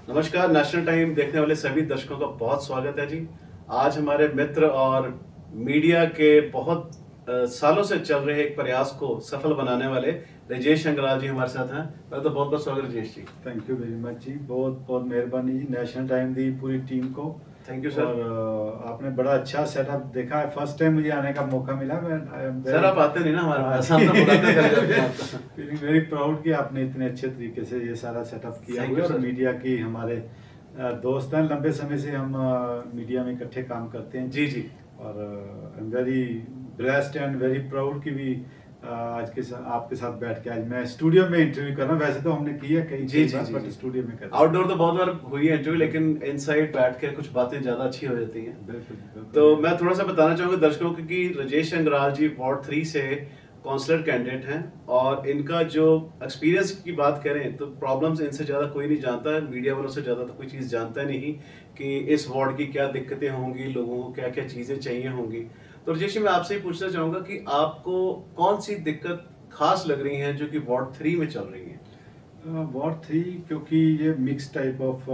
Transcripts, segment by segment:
नमस्कार, national time देखने वाले सभी दर्शकों का बहुत स्वागत है जी। आज हमारे मित्र और मीडिया के बहुत सालों से चल रहे एक प्रयास को सफल बनाने वाले राजेश अंगराल जी हमारे साथ हैं। पहले तो बहुत बहुत स्वागत Rajesh ji. Thank you very much जी, बहुत बहुत मेहरबानी जी नेशनल टाइम दी पूरी टीम को। Thank you sir. और आपने बड़ा अच्छा सेटअप देखा है, फर्स्ट टाइम मुझे आने का मौका मिला। सर आप आते नहीं ना हमारे पास, हम तो बुलाते चले जाते हैं। फीलिंग वेरी प्राउड कि आपने इतने अच्छे तरीके से ये सारा सेटअप किया Thank हुआ you, और sir. मीडिया की हमारे दोस्त हैं, लंबे समय से हम मीडिया में इकट्ठे काम करते हैं जी जी। और I am very blessed and very proud कि भी आज के आपके साथ बैठ के आज मैं स्टूडियो में इंटरव्यू कर रहा हूँ। वैसे तो हमने किया कई जी, जी, बार, जी, बट जी। स्टूडियो में कर आउटडोर तो बहुत बार हुई है इंटरव्यू, लेकिन इनसाइड बैठ के कुछ बातें ज्यादा अच्छी हो जाती हैं। बिल्कुल बिल्कुल। तो मैं थोड़ा सा बताना चाहूंगा दर्शकों को कि राजेश अंगराल जी वार्ड 3 से काउंसलर कैंडिडेट हैं और इनका जो एक्सपीरियंस की बात करें तो प्रॉब्लम्स इनसे ज़्यादा कोई नहीं जानता है, मीडिया वालों से ज़्यादा तो कोई चीज़ जानता नहीं कि इस वार्ड की क्या दिक्कतें होंगी, लोगों को क्या क्या चीज़ें चाहिए होंगी। तो राजेश जी, मैं आपसे ही पूछना चाहूँगा कि आपको कौन सी दिक्कत खास लग रही है जो कि वार्ड 3 में चल रही है? वार्ड 3 क्योंकि ये मिक्स टाइप ऑफ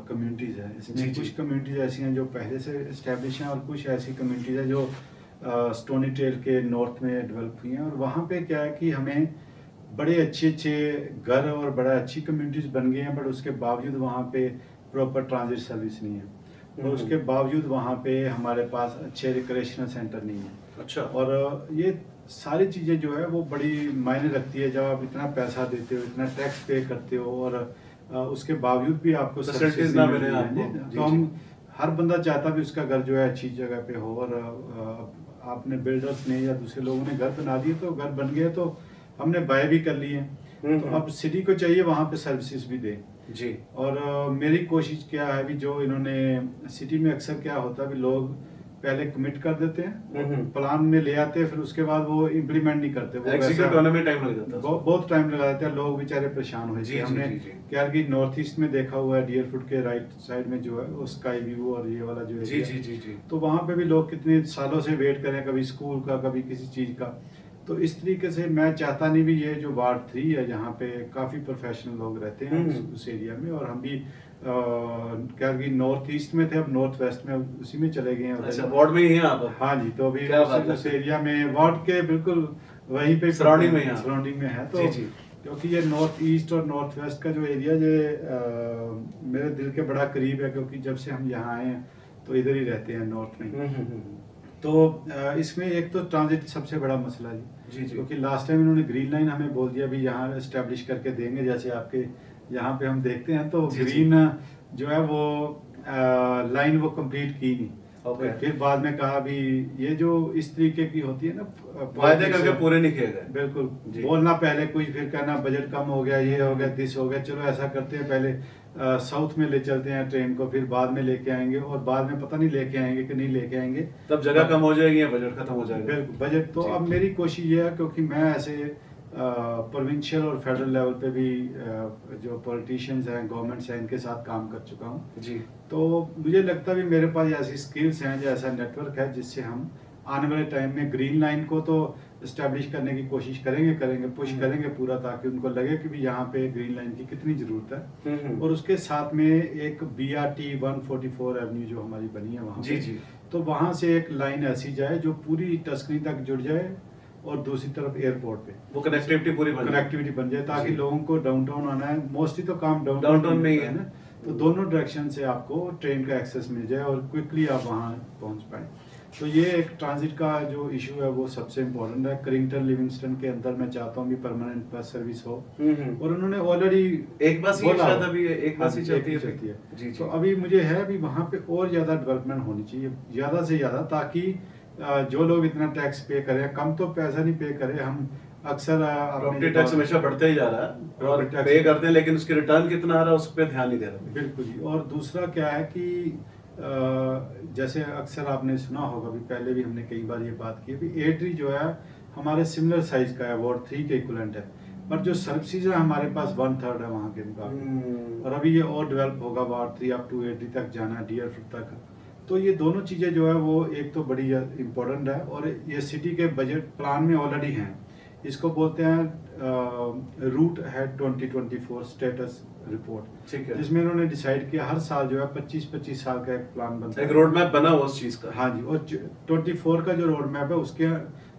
कम्युनिटीज़ है, जी, इसमें जी। कुछ कम्युनिटीज़ ऐसी हैं जो पहले से इस्टेब्लिश हैं और कुछ ऐसी कम्युनिटीज़ है जो स्टोनी टेल के नॉर्थ में डेवलप हुई हैं। और वहाँ पे क्या है कि हमें बड़े अच्छे अच्छे घर और बड़ा अच्छी कम्युनिटीज़ बन गए हैं, बट उसके बावजूद वहाँ पे प्रॉपर ट्रांजिट सर्विस नहीं है और उसके बावजूद वहाँ पे हमारे पास अच्छे रिक्रिएशनल सेंटर नहीं है। अच्छा। और ये सारी चीज़ें जो है वो बड़ी मायने रखती है जब आप इतना पैसा देते हो, इतना टैक्स पे करते हो और उसके बावजूद भी आपको Facilities सर्विसेज ना नहीं मिले मिलती हैं। आपको। जी, तो हम हर बंदा चाहता भी उसका घर जो है अच्छी जगह पे हो और आपने बिल्डर्स ने या दूसरे लोगों ने घर बना दिए तो घर बन गए तो हमने बाय भी कर लिए। तो अब सिटी को चाहिए वहाँ पे सर्विसेज भी दे। जी। और मेरी कोशिश क्या है भी जो इन्होंने सिटी में अक्सर क्या होता है भी लोग पहले कमिट कर देते हैं, प्लान में ले आते हैं, फिर उसके बाद वो इम्प्लीमेंट नहीं करते। वो एग्जीक्यूट होने में टाइम लग जाता है। बहुत टाइम लगा देते हैं, लोग बेचारे परेशान हो जी, जाते हैं। जी, हमने जी, जी। क्या कि नॉर्थ ईस्ट में देखा हुआ है, डियर फुट के राइट साइड में जो है वो स्काई व्यू और ये वाला जो जी, area जी, है, जी, जी। तो वहाँ पे भी लोग कितने सालों से वेट करें, कभी स्कूल का कभी किसी चीज़ का। तो इस तरीके से मैं चाहता नहीं भी ये जो वार्ड 3 है जहाँ पे काफ़ी प्रोफेशनल लोग रहते हैं उस एरिया में, और हम भी क्या कि नॉर्थ ईस्ट में थे, अब नॉर्थ वेस्ट में उसी में चले गए हैं। अच्छा, वार्ड में ही हैं आप? हाँ जी, तो अभी क्या बात है। उस एरिया में वार्ड के बिल्कुल वहीं पे Surrounding में हैं। सराउंडिंग में है। तो जी, जी। क्योंकि ये नॉर्थ ईस्ट और नॉर्थ वेस्ट का जो एरिया ये मेरे दिल के बड़ा करीब है, क्योंकि जब से हम यहाँ आए हैं तो इधर ही रहते हैं नॉर्थ में। तो इसमें एक तो ट्रांजिट सबसे बड़ा मसला है जी, जी। क्योंकि लास्ट टाइम इन्होंने ग्रीन लाइन हमें बोल दिया भी यहाँ एस्टेब्लिश करके देंगे, जैसे आपके यहाँ पे हम देखते हैं तो जी, जी। ग्रीन जो है वो लाइन वो कंप्लीट की नहीं। ओके। फिर बाद में कहा भी ये जो इस तरीके की होती है ना वायदे करके पूरे नहीं किए गए। बिल्कुल, जी। बोलना पहले कुछ, फिर कहना बजट कम हो गया, ये हो गया, दिस हो गया, चलो ऐसा करते हैं पहले साउथ में ले चलते हैं ट्रेन को, फिर बाद में लेके आएंगे, और बाद में पता नहीं लेके आएंगे कि नहीं लेके आएंगे, तब जगह कम हो जाएगी या बजट खत्म हो जाएगा। बिल्कुल बजट। तो जी। अब मेरी कोशिश ये है, क्योंकि मैं ऐसे प्रोविंशियल और फेडरल लेवल पे भी जो पॉलिटिशियंस हैं, गवर्नमेंट्स हैं, इनके साथ काम कर चुका हूँ। जी। तो मुझे लगता भी मेरे पास ऐसी स्किल्स हैं, जो ऐसा नेटवर्क है जिससे हम आने वाले टाइम में ग्रीन लाइन को तो इस्टेब्लिश करने की कोशिश करेंगे, पुश करेंगे पूरा, ताकि उनको लगे कि भी यहाँ पे ग्रीन लाइन की कितनी ज़रूरत है। और उसके साथ में एक BRT 144 एवेन्यू जो हमारी बनी है वहाँ जी, पे, जी। तो वहाँ से एक लाइन ऐसी जाए जो पूरी टस्कनी तक जुड़ जाए और दूसरी तरफ एयरपोर्ट पे वो कनेक्टिविटी पूरी बन जाए। कनेक्टिविटी बन जाए, ताकि जी। लोगों को डाउनटाउन आना है, मोस्टली तो काम डाउनटाउन में ही है ना, तो दोनों डायरेक्शन से आपको ट्रेन का एक्सेस मिल जाए और क्विकली आप वहाँ पहुँच पाए। तो ये एक ट्रांजिट का जो इशू है वो सबसे इम्पोर्टेंट है। करिंगटन लिविंगस्टन के अंदर मैं चाहता हूँ कि परमानेंट बस सर्विस हो, और उन्होंने ऑलरेडी एक बस ही शायद अभी एक बस ही चलती है। जी जी, तो जी। अभी मुझे है भी वहाँ पे और ज़्यादा डेवलपमेंट होनी चाहिए, ज़्यादा से ज़्यादा, ताकि जो लोग इतना टैक्स पे करें, कम तो पैसा नहीं पे करें। हम अक्सर प्रॉपर्टी टैक्स हमेशा बढ़ते ही जा रहा है और Property tax- पे करते हैं, लेकिन उसके रिटर्न कितना आ रहा है उस पर ध्यान नहीं दे रहा। बिल्कुल जी। और दूसरा क्या है कि जैसे अक्सर आपने सुना होगा भी, पहले भी हमने कई बार ये बात की भी, A3 जो है हमारे सिमिलर साइज का है, वार्ड 3 के इक्विवेलेंट है, पर जो सर्विसेज है हमारे पास 1/3 है वहाँ के मुकाबले। और अभी ये और डेवलप होगा, वार्ड 3 अप टू A3 तक जाना है, डियर फुट तक। तो ये दोनों चीज़ें जो है वो एक तो बड़ी इम्पोर्टेंट है, और ये सिटी के बजट प्लान में ऑलरेडी हैं। इसको बोलते हैं रूट हेड 2024 स्टेटस रिपोर्ट, ठीक है। जिसमें इन्होंने डिसाइड किया हर साल जो है 25-25 साल का एक प्लान बनता है, एक रोड मैप बना हुआ उस चीज का। हाँ जी। और 24 का जो रोड मैप है उसके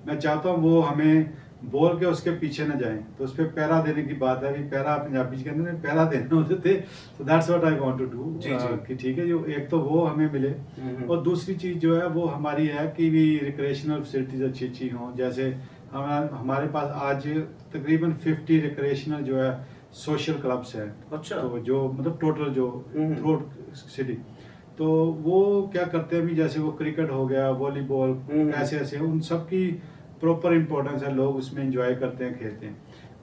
मैं चाहता हूँ वो हमें बोल के उसके पीछे न जाएं, तो उस पर पैरा देने की बात है। अभी पैरा पंजाबी के अंदर पैरा देने होते थे, तो that's what I want to do कि ठीक है, जो एक तो वो हमें मिले, और दूसरी चीज जो है वो हमारी है कि भी रिक्रिएशनल फैसिलिटीज अच्छी अच्छी हों। जैसे हमारे पास आज तकरीबन 50 रिक्रिएशनल जो है सोशल क्लब्स है। अच्छा। तो जो मतलब टोटल जो थ्रू सिटी, तो वो क्या करते हैं भी, जैसे वो क्रिकेट हो गया, वॉलीबॉल, ऐसे ऐसे उन सब की प्रॉपर इंपॉर्टेंस है, लोग उसमें एंजॉय करते हैं, खेलते हैं।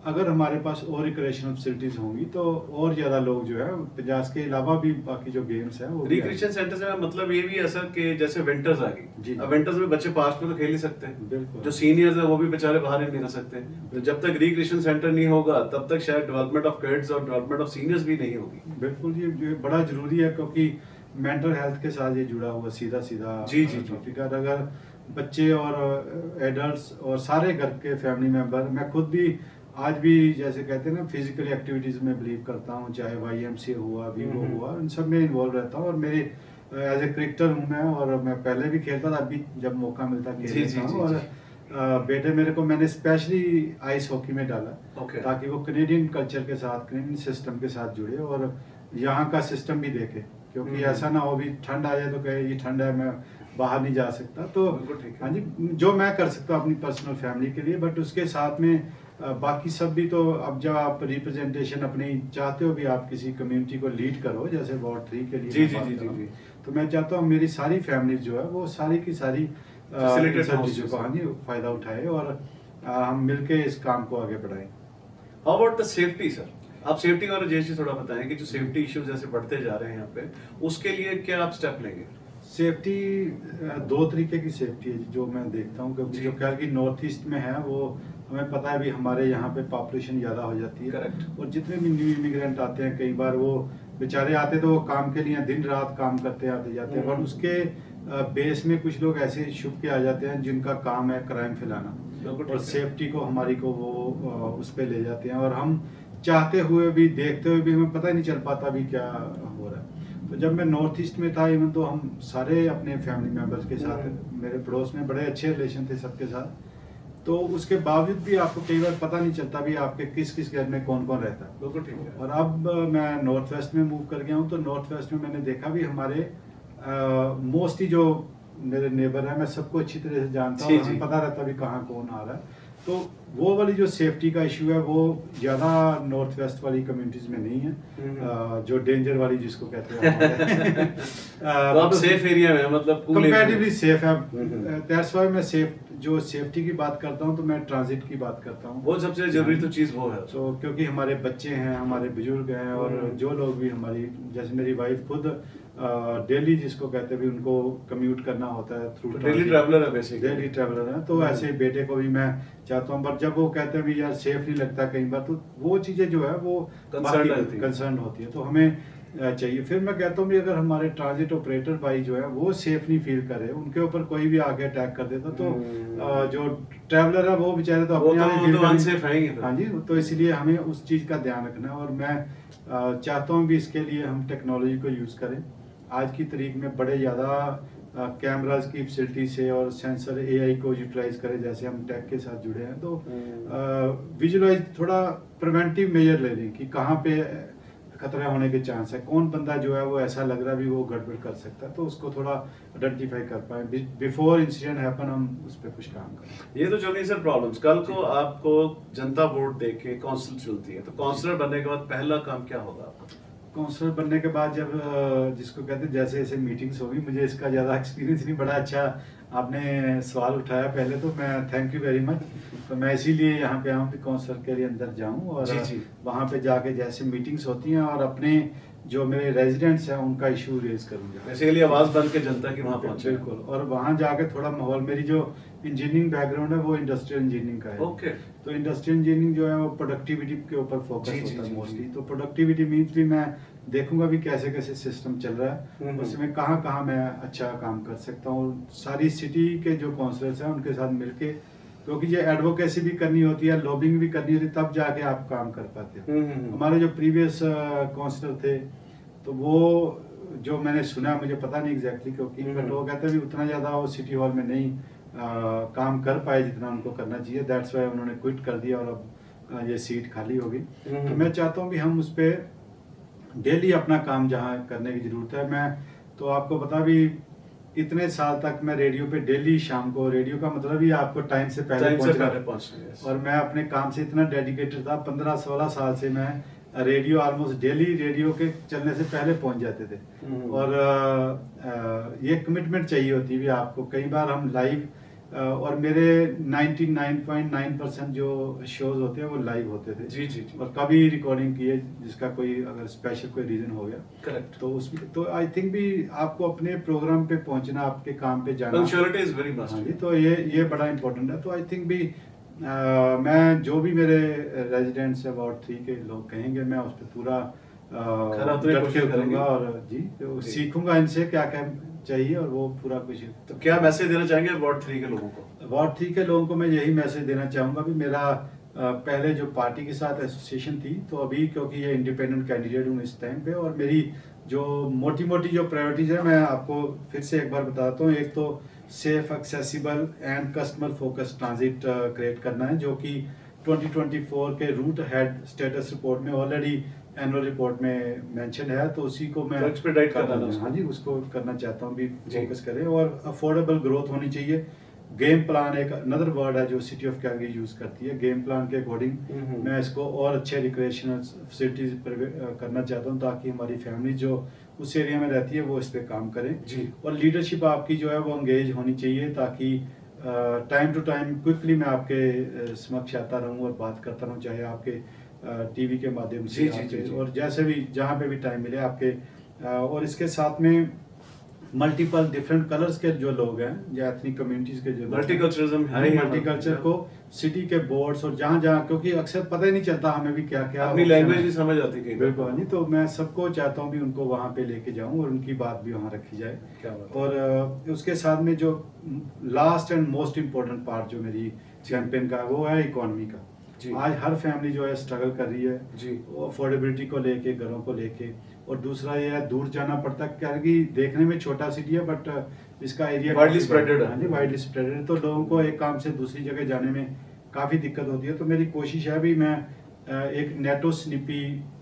अगर हमारे पास और रिक्रिएशनल फैसिलिटीज होंगी तो और ज्यादा लोग जो है 50 के अलावा भी बाकी जो गेम्स हैं वो रिक्रिएशन सेंटर से मतलब ये भी है सर कि जैसे विंटर्स आ जी। गई, अब विंटर्स में बच्चे पार्क में तो खेल ही सकते हैं, बिल्कुल। जो सीनियर्स है वो भी बेचारे बाहर ही नहीं रह सकते। तो जब तक रिक्रिएशन सेंटर नहीं होगा तब तक शायद डेवलपमेंट ऑफ किड्स और डेवलपमेंट ऑफ सीनियर्स भी नहीं होगी। बिल्कुल, ये बड़ा जरूरी है, क्योंकि मेंटल हेल्थ के साथ ये जुड़ा हुआ सीधा जी, जी, जी। टॉपिक है। अगर बच्चे और एडल्ट्स और सारे घर के फैमिली मेंबर, मैं खुद भी आज भी जैसे कहते हैं ना फिजिकल एक्टिविटीज में बिलीव करता हूँ, चाहे YMCA हुआ, वीवो हुआ, इन सब में इन्वॉल्व रहता हूँ। और मेरे एज ए क्रिकेटर हूँ मैं, और मैं पहले भी खेलता था, अभी जब मौका मिलता खेलता हूँ। और बेटे मेरे को मैंने स्पेशली आइस हॉकी में डाला, ताकि वो कनेडियन कल्चर के साथ, कनेडियन सिस्टम के साथ जुड़े और यहाँ का सिस्टम भी देखे, क्योंकि ऐसा ना हो भी ठंड आ जाए तो कहे ये ठंड है, मैं बाहर नहीं जा सकता। तो हाँ जी, जो मैं कर सकता हूँ अपनी पर्सनल फैमिली के लिए, बट उसके साथ में बाकी सब भी। तो अब जब आप रिप्रेजेंटेशन अपनी चाहते हो भी, आप किसी कम्युनिटी को लीड करो, जैसे वार्ड 3 के लिए जी, तो मैं चाहता हूँ मेरी सारी फैमिली जो है वो सारी की सारी चीजों का हाँ जी फायदा उठाए, और हम मिलके इस काम को आगे बढ़ाएं। How about the safety sir? आप सेफ्टी और जैसे थोड़ा बताएं कि जो सेफ्टी इश्यूज जैसे बढ़ते जा रहे हैं यहाँ पे, उसके लिए क्या आप स्टेप लेंगे? सेफ्टी 2 तरीके की सेफ्टी है जो मैं देखता हूँ, क्योंकि जो ख्याल की नॉर्थ ईस्ट में है वो हमें पता है भी, हमारे यहाँ पे पॉपुलेशन ज़्यादा हो जाती है। करेक्ट। और जितने भी न्यू इमिग्रेंट आते हैं, कई बार वो बेचारे आते तो वो काम के लिए दिन रात काम करते आते जाते हैं, बट उसके बेस में कुछ लोग ऐसे छुप के आ जाते हैं जिनका काम है क्राइम फैलाना, और सेफ्टी को हमारी को वो उस पर ले जाते हैं, और हम चाहते हुए भी, देखते हुए भी हमें पता ही नहीं चल पाता भी क्या हो रहा है। तो जब मैं नॉर्थ ईस्ट में था, इवन तो हम सारे अपने फैमिली मेंबर्स के साथ, मेरे पड़ोस में बड़े अच्छे रिलेशन थे सबके साथ, तो उसके बावजूद भी आपको कई बार पता नहीं चलता भी आपके किस किस घर में कौन कौन रहता है। बिल्कुल ठीक है। और अब मैं नॉर्थ वेस्ट में मूव कर गया हूँ, तो नॉर्थ वेस्ट में मैंने देखा भी हमारे मोस्टली जो मेरे नेबर है, मैं सबको अच्छी तरह से जानता हूँ, हमें पता रहता भी कहाँ कौन आ रहा है। तो वो वाली जो सेफ्टी का इशू है वो ज्यादा नॉर्थ वेस्ट वाली कम्युनिटीज में नहीं है, जो डेंजर वाली जिसको कहते हैं तो आप सेफ एरिया में, मतलब कंपैरेटिवली सेफ है। दैट्स व्हाई मैं जो सेफ्टी की बात करता हूँ तो मैं ट्रांजिट की बात करता हूँ। वो सबसे जरूरी तो चीज वो है। तो क्योंकि हमारे बच्चे हैं, हमारे बुजुर्ग हैं, और जो लोग भी हमारी, जैसे मेरी वाइफ खुद डेली जिसको कहते हैं भी उनको कम्यूट करना होता है थ्रू, डेली ट्रैवलर है बेसिकली, डेली ट्रैवलर है। तो ऐसे बेटे को भी मैं चाहता हूँ, बट जब वो कहते हैं भी यार सेफ नहीं लगता कई बार, तो वो चीजें जो है वो कंसर्न होती है, तो हमें चाहिए। फिर मैं कहता हूँ भी अगर हमारे ट्रांजिट ऑपरेटर भाई जो है वो सेफ नहीं फील करे, उनके ऊपर कोई भी आके अटैक कर देता, तो जो ट्रैवलर है वो बेचारे तो अपने आप हाँ जी। तो इसलिए हमें उस चीज का ध्यान रखना है, और मैं चाहता हूँ भी इसके लिए हम टेक्नोलॉजी को यूज करें। आज की तारीख में बड़े ज़्यादा कैमराज की फैसिलिटी से और सेंसर AI को यूटिलाइज करें, जैसे हम टेक के साथ जुड़े हैं, तो विजुलाइज थोड़ा प्रिवेंटिव मेजर ले लें कि कहाँ पे खतरा होने के चांस है, कौन बंदा जो है वो ऐसा लग रहा है भी वो गड़बड़ कर सकता है, तो उसको थोड़ा आइडेंटिफाई कर पाए बिफोर इंसिडेंट हैपन, हम उस पर कुछ काम करें। ये तो जो नहीं सर प्रॉब्लम्स, कल को आपको जनता वोट दे के काउंसिल चुनती है, तो काउंसलर बनने के बाद पहला काम क्या होगा आपका? काउंसलर बनने के बाद जब जिसको कहते हैं जैसे जैसे मीटिंग्स होगी, मुझे इसका ज़्यादा एक्सपीरियंस नहीं, बड़ा अच्छा आपने सवाल उठाया पहले, तो मैं थैंक यू वेरी मच। तो मैं इसीलिए यहाँ पे आऊँ कि काउंसलर के लिए अंदर जाऊँ, और वहाँ पे जाके जैसे मीटिंग्स होती हैं और अपने जो मेरे रेजिडेंट्स हैं उनका इशू रेज करूँगा, बेसिकली आवाज़ बन के जनता की वहाँ पहुँचे। बिल्कुल, और वहाँ जाके थोड़ा माहौल, मेरी जो इंजीनियरिंग बैकग्राउंड है वो इंडस्ट्रियल इंजीनियरिंग का है। ओके। तो इंडस्ट्रियल इंजीनियरिंग जो है वो प्रोडक्टिविटी के ऊपर फोकस होता है मोस्टली। तो प्रोडक्टिविटी मीन्स भी मैं देखूंगा भी कैसे कैसे सिस्टम चल रहा है, उसमें कहाँ मैं अच्छा काम कर सकता हूँ। सारी सिटी के जो काउंसलर्स हैं उनके साथ मिलके क्योंकि ये एडवोकेसी भी करनी होती है, लॉबिंग भी करनी होती है, तब जाके आप काम कर पाते हो। हमारे जो प्रीवियस काउंसलर थे, तो वो जो मैंने सुना, मुझे पता नहीं एग्जैक्टली क्योंकि, बट वो कहते हैं भी उतना ज़्यादा वो सिटी हॉल में नहीं काम कर पाए जितना उनको करना चाहिए, दैट्स वाई उन्होंने क्विट कर दिया और अब ये सीट खाली होगी। तो मैं चाहता हूँ भी हम उस पर डेली अपना काम जहाँ करने की ज़रूरत है। मैं तो आपको बता भी इतने साल तक मैं रेडियो पे डेली शाम को, रेडियो का मतलब ही आपको टाइम से पहले पहुंचना, और मैं अपने काम से इतना डेडिकेटेड था, 15-16 साल से मैं रेडियो ऑलमोस्ट डेली रेडियो के चलने से पहले पहुंच जाते थे। और ये कमिटमेंट चाहिए होती है भी आपको। कई बार हम लाइव, और मेरे 99.9% जो शोज होते हैं वो लाइव होते थे। जी जी जी। और कभी रिकॉर्डिंग की है जिसका कोई अगर स्पेशल कोई रीजन हो गया, करेक्ट, तो उसमें तो आई थिंक भी आपको अपने प्रोग्राम पे पहुंचना, आपके काम पे जाना, पंक्चुअलिटी इज वेरी मस्ट। हाँ जी, तो ये बड़ा इंपॉर्टेंट है। तो आई थिंक भी मैं जो भी मेरे रेजिडेंट्स है वार्ड 3 के लोग कहेंगे, मैं उस पर पूरा डट के उतरूंगा और जी तो सीखूंगा इनसे क्या क्या चाहिए और वो पूरा कुछ। तो क्या मैसेज देना चाहेंगे वार्ड 3 के लोगों को? वार्ड 3 के लोगों को मैं यही मैसेज देना चाहूंगा भी मेरा पहले जो पार्टी के साथ एसोसिएशन थी, तो अभी क्योंकि ये इंडिपेंडेंट कैंडिडेट हूँ इस टाइम पे, और मेरी जो मोटी जो प्रायोरिटीज है मैं आपको फिर से एक बार बताता हूँ। एक तो safe, accessible and customer focus transit create करना है, जो कि 2024 के रूट हेड स्टेटस रिपोर्ट में ऑलरेडी एनुअल रिपोर्ट में मेंशन है, तो उसी को मैं एक्सपेडाइट करना है। हाँ जी, उसको करना चाहता हूँ भी फोकस करें। और अफोर्डेबल ग्रोथ होनी चाहिए। गेम प्लान एक अनदर वर्ड है जो सिटी ऑफ कैलगरी यूज करती है। गेम प्लान के अकॉर्डिंग मैं इसको और अच्छे रिक्रिएशनल फैसिलिटीज करना चाहता हूँ, ताकि हमारी फैमिली जो उस एरिया में रहती है वो इस पे काम करें जी। और लीडरशिप आपकी जो है वो एंगेज होनी चाहिए, ताकि टाइम टू टाइम क्विकली मैं आपके समक्ष आता रहूँ और बात करता रहूँ, चाहे आपके टीवी के माध्यम से और जैसे भी जहाँ पे भी टाइम मिले आपके। और इसके साथ में मल्टीपल डिफरेंट कलर्स के जो लोग हैं, जो एथनिक कम्युनिटीज के जो मल्टीकल्चरिज्म है, मल्टीकल्चर को सिटी के बोर्ड्स और जहाँ जहाँ, क्योंकि अक्सर पता ही नहीं चलता हमें भी क्या क्या अपनी लैंग्वेज नहीं समझ आती कहीं। बिल्कुल नहीं, तो मैं सबको चाहता हूँ भी उनको वहाँ पे लेके जाऊँ और उनकी बात भी वहाँ रखी जाए। क्या बात। और उसके साथ में जो last and most important part जो मेरी कैंपेन का वो है इकोनॉमी का। आज हर फैमिली जो है स्ट्रगल कर रही है जी, अफोर्डेबिलिटी को लेके, घरों को लेके। और दूसरा ये है दूर जाना पड़ता है, क्या कि देखने में छोटा सिटी है बट इसका एरिया वाइडली स्प्रेडेड है। वाइडली स्प्रेडेड है, तो लोगों को एक काम से दूसरी जगह जाने में काफ़ी दिक्कत होती है। तो मेरी कोशिश है भी मैं एक नेटो स्निपी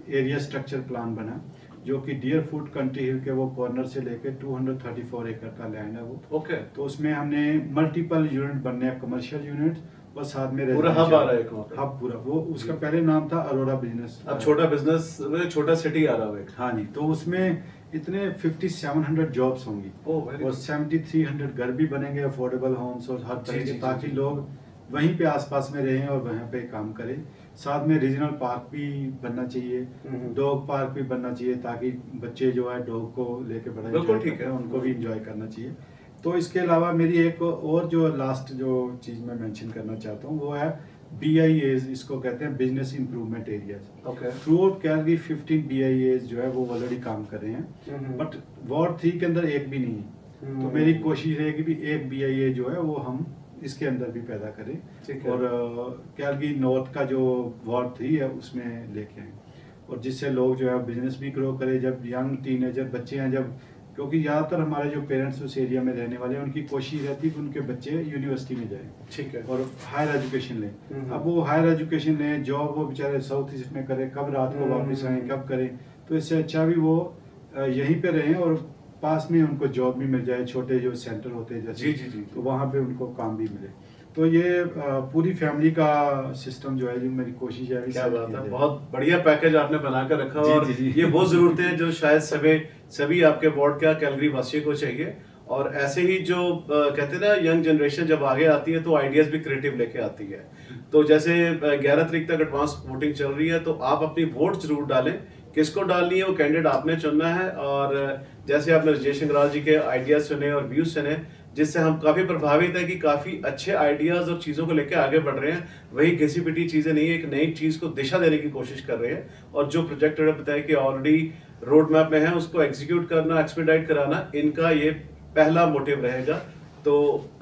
एरिया स्ट्रक्चर प्लान बना, जो कि डियर फूड कंट्री हिल के वो कॉर्नर से लेके 234 एकड़ का लैंड है वो। ओके। तो उसमें हमने मल्टीपल यूनिट बनने हैं, कमर्शियल यूनिट और साथ में पूरा हब आ रहा है, हब पूरा। वो उसका पहले नाम था अरोड़ा बिजनेस, अब छोटा बिजनेस, छोटा सिटी आ रहा है। हाँ जी, तो उसमें इतने 5700 जॉब्स होंगी और 7300 घर भी बनेंगे, अफोर्डेबल होम्स और हर तरह के, ताकि लोग वहीं पे आसपास में रहें और वहीं पे काम करें। साथ में रीजनल पार्क भी बनना चाहिए, डॉग पार्क भी बनना चाहिए, ताकि बच्चे जो है डॉग को लेके बड़ा एंजॉय करते हैं, उनको भी एंजॉय करना चाहिए। तो इसके अलावा मेरी एक और जो लास्ट जो चीज मैं मेंशन करना चाहता हूँ वो है BIAs, इसको कहते हैं business improvement areas. Through out Calgary 15 BIAs जो है वो ऑलरेडी काम कर रहे हैं, बट वार्ड 3 के अंदर एक भी नहीं है। तो मेरी कोशिश रहेगी भी एक BIA जो है वो हम इसके अंदर भी पैदा करें और कैलगरी नॉर्थ का जो वार्ड 3 है उसमें लेके आए, और जिससे लोग जो है बिजनेस भी ग्रो करें। जब यंग टीनेजर बच्चे हैं, जब क्योंकि ज़्यादातर हमारे जो पेरेंट्स उस एरिया में रहने वाले हैं, उनकी कोशिश रहती है कि उनके बच्चे यूनिवर्सिटी में जाएं, ठीक है, और हायर एजुकेशन लें। अब वो हायर एजुकेशन लें, जॉब वो बेचारे साउथ ईस्ट में करें, कब रात को वापस आएँ, कब करें। तो इससे अच्छा भी वो यहीं पे रहें और पास में उनको जॉब भी मिल जाए, छोटे जो सेंटर होते हैं जैसे, जी, तो वहाँ पे उनको काम भी मिले। तो ये पूरी फैमिली का सिस्टम जो है, जो मेरी कोशिश है। क्या बात है, बहुत बढ़िया पैकेज आपने बनाकर रखा है और ये वो जरूरतें हैं जो शायद सभी आपके वार्ड का कैलगरी वासियों को चाहिए। और ऐसे ही जो कहते हैं ना, यंग जनरेशन जब आगे आती है तो आइडियाज भी क्रिएटिव लेके आती है। तो जैसे 11 तारीख तक एडवांस वोटिंग चल रही है, तो आप अपनी वोट जरूर डालें। किसको डालनी है वो कैंडिडेट आपने चुनना है। और जैसे आपने राजेश अंगराल जी के आइडियाज सुने और व्यूज सुने, जिससे हम काफी प्रभावित है कि काफी अच्छे आइडियाज और चीजों को लेकर आगे बढ़ रहे हैं। वही घिसी पिटी चीजें नहीं है, एक नई चीज को दिशा देने की कोशिश कर रहे हैं। और जो प्रोजेक्ट बताया कि ऑलरेडी रोड मैप में है, उसको एग्जीक्यूट करना, एक्सपीडाइट कराना, इनका ये पहला मोटिव रहेगा। तो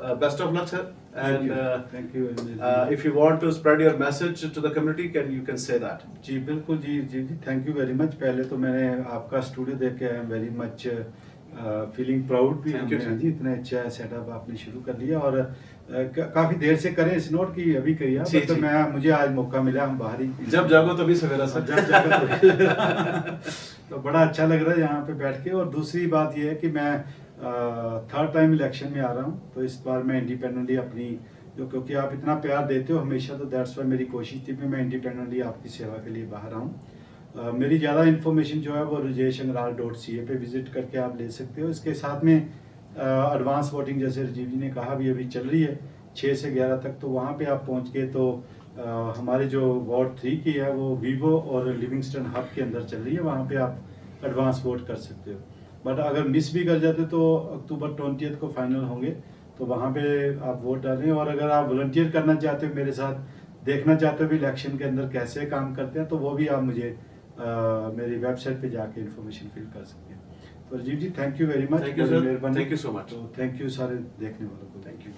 best of luck sir Thank and you. Thank you very much. if you want to spread your message to the community you can say that. जी बिल्कुल जी जी जी थैंक यू वेरी मच। पहले तो मैंने आपका स्टूडियो देख के I am very much feeling proud भी। Thank you, हमने sir. जी इतना अच्छा सेटअप आपने शुरू कर लिया और काफी देर से करें इस नोट की अभी कही जी, तो जी. मैं मुझे आज मौका मिला, हम बाहर ही जब जागो तभी सवेरा सर। जब जाकर तो बड़ा अच्छा लग रहा है यहाँ पे बैठ के। और दूसरी बात ये है कि मैं थर्ड टाइम इलेक्शन में आ रहा हूँ, तो इस बार मैं इंडिपेंडेंटली अपनी जो, क्योंकि आप इतना प्यार देते हो हमेशा, तो दैट्स वाई मेरी कोशिश थी कि मैं इंडिपेंडेंटली आपकी सेवा के लिए बाहर आऊँ। मेरी ज़्यादा इन्फॉर्मेशन जो है वो rajeshangral.ca पे विजिट करके आप ले सकते हो। इसके साथ में एडवांस वोटिंग जैसे राजीव जी ने कहा भी अभी चल रही है 6 से 11 तक, तो वहाँ पे आप पहुँच के तो हमारे जो वार्ड 3 की है वो वीवो और लिविंगस्टन हब के अंदर चल रही है, वहाँ पे आप एडवांस वोट कर सकते हो। बट अगर मिस भी कर जाते तो अक्टूबर 20 को फाइनल होंगे, तो वहाँ पे आप वोट डालें। और अगर आप वॉलंटियर करना चाहते हो मेरे साथ, देखना चाहते हो भी इलेक्शन के अंदर कैसे काम करते हैं, तो वो भी आप मुझे मेरी वेबसाइट पे जाके इन्फॉर्मेशन फिल कर सकते हैं। तो Rajiv ji thank you very much. Thank you, sir. मेहरबानी। Thank you so much. तो थैंक यू सारे देखने वालों को। Thank you.